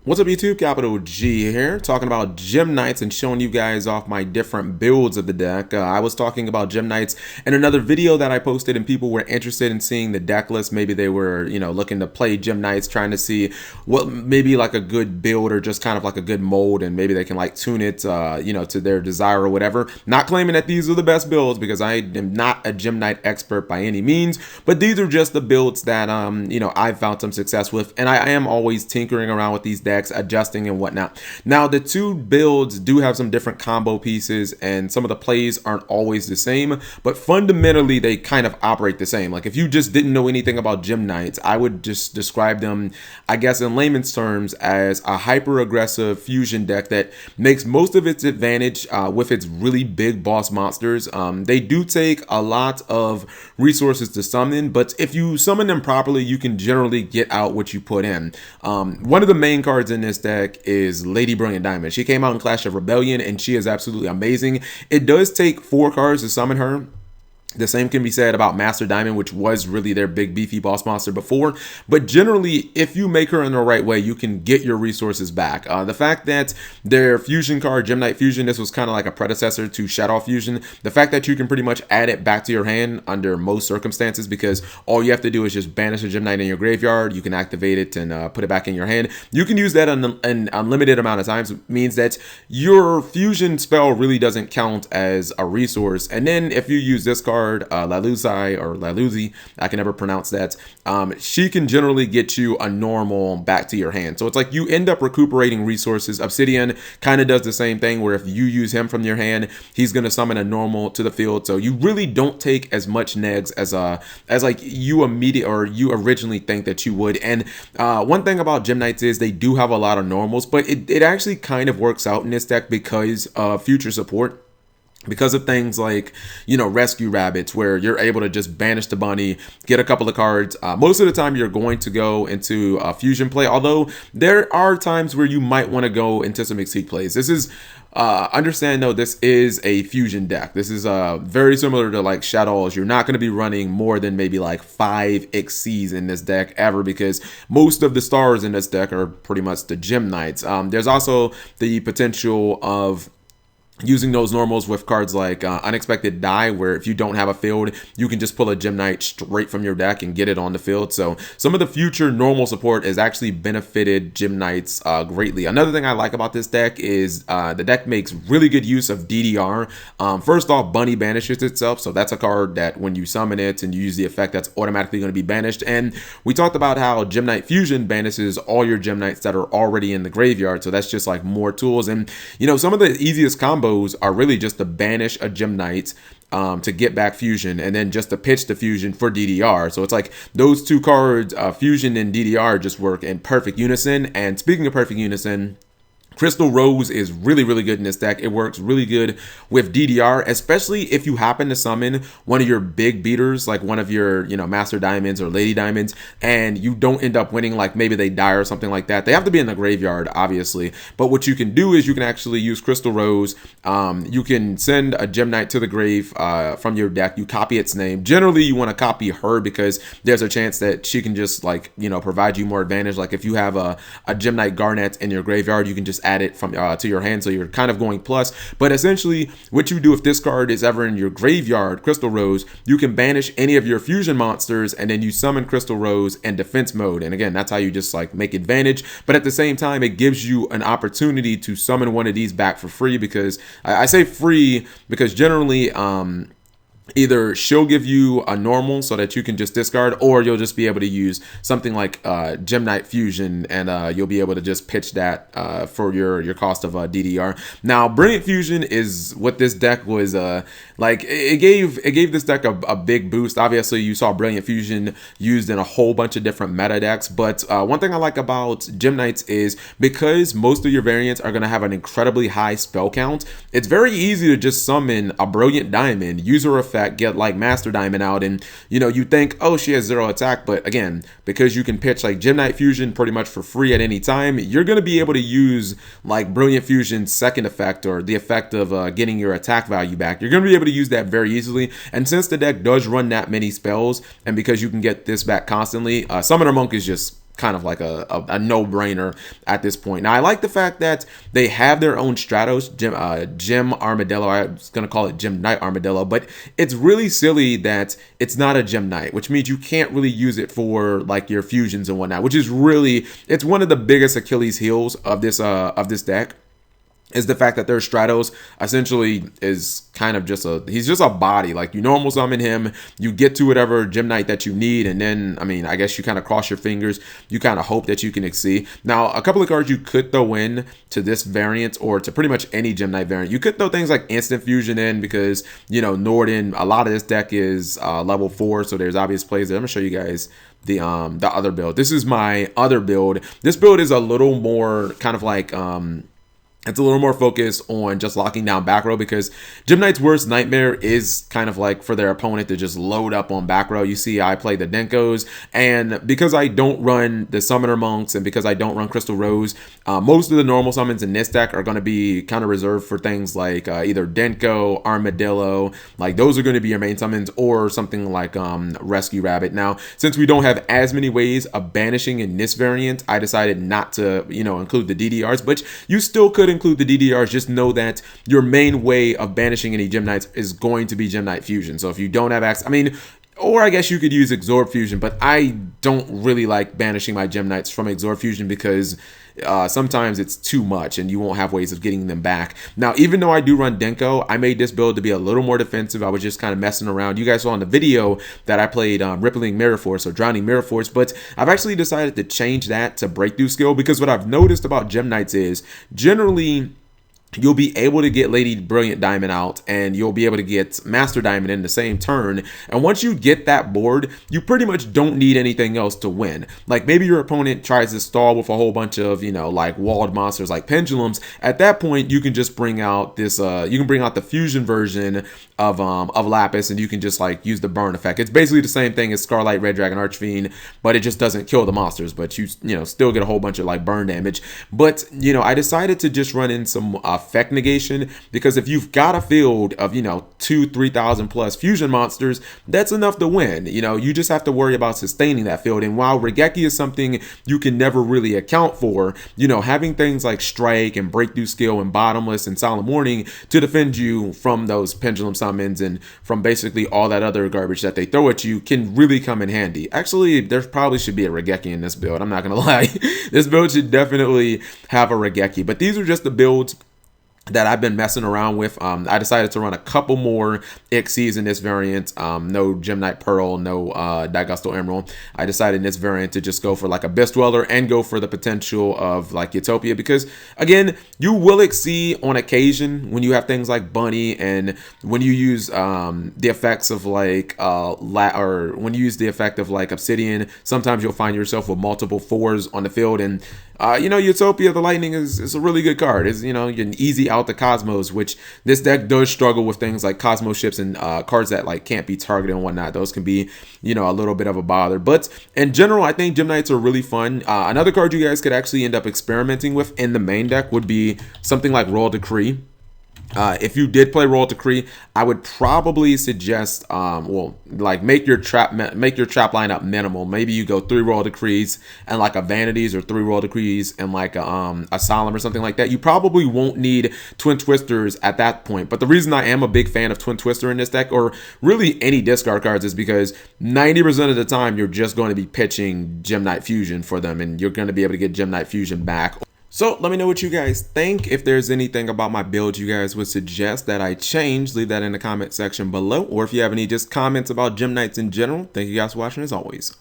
What's up YouTube, Capital G here, talking about Gem Knights and showing you guys off my different builds of the deck. I was talking about Gem Knights in another video that I posted and people were interested in seeing the deck list. Maybe they were, looking to play Gem Knights, trying to see what maybe like a good build or just kind of like a good mold, and maybe they can like tune it, to their desire or whatever. Not claiming that these are the best builds because I am not a Gem Knight expert by any means, but these are just the builds that, I've found some success with, and I am always tinkering around with these decks, adjusting and whatnot. Now the two builds do have some different combo pieces and some of the plays aren't always the same, but fundamentally they kind of operate the same. Like if you just didn't know anything about Gem Knights, I would just describe them, I guess in layman's terms, as a hyper aggressive fusion deck that makes most of its advantage with its really big boss monsters. They do take a lot of resources to summon, but if you summon them properly, you can generally get out what you put in. One of the main cards in this deck is Lady Brilliant Diamond. She came out in Clash of Rebellion and she is absolutely amazing. It does take 4 cards to summon her. The same can be said about Master Diamond, which was really their big beefy boss monster before. But generally, if you make her in the right way, you can get your resources back. The fact that their fusion card, Gem Knight Fusion, this was kind of like a predecessor to Shadow Fusion. The fact that you can pretty much add it back to your hand under most circumstances, because all you have to do is just banish a Gem Knight in your graveyard. You can activate it and put it back in your hand. You can use that an unlimited amount of times. It means that your fusion spell really doesn't count as a resource. And then if you use this card, Laluzai or Laluzi, I can never pronounce that. She can generally get you a normal back to your hand. So it's like you end up recuperating resources. Obsidian kind of does the same thing, where if you use him from your hand, he's going to summon a normal to the field. So you really don't take as much negs as like you originally think that you would. And one thing about Gem Knights is they do have a lot of normals, but it actually kind of works out in this deck because of future support. Because of things like, rescue rabbits, where you're able to just banish the bunny, get a couple of cards. Most of the time you're going to go into fusion play, although there are times where you might want to go into some Exceed plays. This is, understand though, this is a fusion deck. This is very similar to like Shadows. You're not going to be running more than maybe like 5 Exceeds in this deck ever, because most of the stars in this deck are pretty much the Gem Knights. There's also the potential of using those normals with cards like Unexpected Die, where if you don't have a field, you can just pull a Gem Knight straight from your deck and get it on the field. So some of the future normal support has actually benefited Gem Knights greatly. Another thing I like about this deck is the deck makes really good use of DDR. First off, Bunny banishes itself, so that's a card that when you summon it and you use the effect, that's automatically going to be banished. And we talked about how Gem Knight Fusion banishes all your Gem Knights that are already in the graveyard, so that's just like more tools. And some of the easiest combos are really just to banish a Gem Knight to get back fusion, and then just to pitch the fusion for DDR. So it's like those two cards, fusion and DDR, just work in perfect unison. And speaking of perfect unison, Crystal Rose is really, really good in this deck. It works really good with DDR, especially if you happen to summon one of your big beaters, like one of your, Master Diamonds or Lady Diamonds, and you don't end up winning, like maybe they die or something like that. They have to be in the graveyard, obviously. But what you can do is you can actually use Crystal Rose. You can send a Gem Knight to the grave from your deck. You copy its name. Generally, you want to copy her because there's a chance that she can just provide you more advantage. Like if you have a Gem Knight Garnet in your graveyard, you can just add it from to your hand, so you're kind of going plus. But essentially what you do if this card is ever in your graveyard, Crystal Rose, you can banish any of your fusion monsters and then you summon Crystal Rose in defense mode. And again, that's how you just like make advantage, but at the same time it gives you an opportunity to summon one of these back for free, because I say free because generally either she'll give you a normal so that you can just discard, or you'll just be able to use something like Gem Knight Fusion, and you'll be able to just pitch that for your cost of DDR. Now, Brilliant Fusion is what this deck was like. It gave this deck a big boost. Obviously, you saw Brilliant Fusion used in a whole bunch of different meta decks, but one thing I like about Gem Knights is because most of your variants are going to have an incredibly high spell count, it's very easy to just summon a Brilliant Diamond, use her effect, get like Master Diamond out, and you think, oh, she has 0 attack, but again, because you can pitch like Gem Knight Fusion pretty much for free at any time, you're going to be able to use like Brilliant Fusion's second effect, or the effect of getting your attack value back. You're going to be able to use that very easily. And since the deck does run that many spells, and because you can get this back constantly, Summoner Monk is just kind of like a no-brainer at this point. Now, I like the fact that they have their own Stratos, Gem Armadillo. I was going to call it Gem Knight Armadillo, but it's really silly that it's not a Gem Knight, which means you can't really use it for like your fusions and whatnot, which is really, it's one of the biggest Achilles heels of this deck, is the fact that their Stratos essentially is kind of just he's just a body. Like, you normal summon him, you get to whatever Gem Knight that you need, and then, I mean, I guess you kind of cross your fingers, you kind of hope that you can exceed. Now, a couple of cards you could throw in to this variant, or to pretty much any Gem Knight variant. You could throw things like Instant Fusion in, because, you know, Norden, a lot of this deck is level 4, so there's obvious plays there. I'm gonna show you guys the other build. This is my other build. This build is a little more kind of like it's a little more focused on just locking down back row, because Gem Knight's worst nightmare is kind of like for their opponent to just load up on back row. You see, I play the Denkos, and because I don't run the Summoner Monks, and because I don't run Crystal Rose, most of the normal summons in this deck are going to be kind of reserved for things like either Denko, Armadillo, like those are going to be your main summons, or something like Rescue Rabbit. Now, since we don't have as many ways of banishing in this variant, I decided not to, you know, include the DDRs, but you still could include the DDRs. Just know that your main way of banishing any Gem Knights is going to be Gem Knight Fusion. So if you don't have access, I mean, or I guess you could use Exorb Fusion, but I don't really like banishing my Gem Knights from Exorb Fusion, because sometimes it's too much and you won't have ways of getting them back. Now, even though I do run Denko, I made this build to be a little more defensive. I was just kind of messing around. You guys saw in the video that I played Rippling Mirror Force, or Drowning Mirror Force, but I've actually decided to change that to Breakthrough Skill, because what I've noticed about Gem Knights is generally you'll be able to get Lady Brilliant Diamond out, and you'll be able to get Master Diamond in the same turn. And once you get that board, you pretty much don't need anything else to win. Like, maybe your opponent tries to stall with a whole bunch of, you know, like walled monsters like Pendulums. At that point, you can just bring out this, you can bring out the fusion version of Lapis, and you can just like use the burn effect. It's basically the same thing as Scarlight Red Dragon Archfiend, but it just doesn't kill the monsters, but you know, still get a whole bunch of like burn damage. But, you know, I decided to just run in some effect negation, because if you've got a field of, you know, 2,000-3,000 plus fusion monsters, that's enough to win. You know, you just have to worry about sustaining that field. And while Regeki is something you can never really account for, you know, having things like Strike and Breakthrough Skill and Bottomless and Solemn Warning to defend you from those pendulum summons and from basically all that other garbage that they throw at you can really come in handy. Actually, there probably should be a Regeki in this build. I'm not gonna lie. This build should definitely have a Regeki, but these are just the builds that I've been messing around with. I decided to run a couple more Ixies in this variant. No Gem Knight Pearl, no Daigusto Emerald. I decided in this variant to just go for like Abyss Dweller and go for the potential of like Utopia, because again, you will exceed on occasion when you have things like Bunny, and when you use the effects of like or when you use the effect of like Obsidian, sometimes you'll find yourself with multiple 4s on the field. And you know, Utopia the Lightning is a really good card. It's, you know, an easy out the Cosmos, which this deck does struggle with things like Cosmos ships and cards that like can't be targeted and whatnot. Those can be, you know, a little bit of a bother. But in general, I think Gem Knights are really fun. Another card you guys could actually end up experimenting with in the main deck would be something like Royal Decree. If you did play Royal Decree, I would probably suggest, well, like make your trap lineup minimal. Maybe you go 3 Royal Decrees and like a Vanities, or 3 Royal Decrees and like a Solemn or something like that. You probably won't need Twin Twisters at that point. But the reason I am a big fan of Twin Twister in this deck, or really any discard cards, is because 90% of the time you're just going to be pitching Gem Knight Fusion for them, and you're going to be able to get Gem Knight Fusion back. So let me know what you guys think. If there's anything about my build you guys would suggest that I change, leave that in the comment section below. Or if you have any just comments about Gem Knights in general. Thank you guys for watching as always.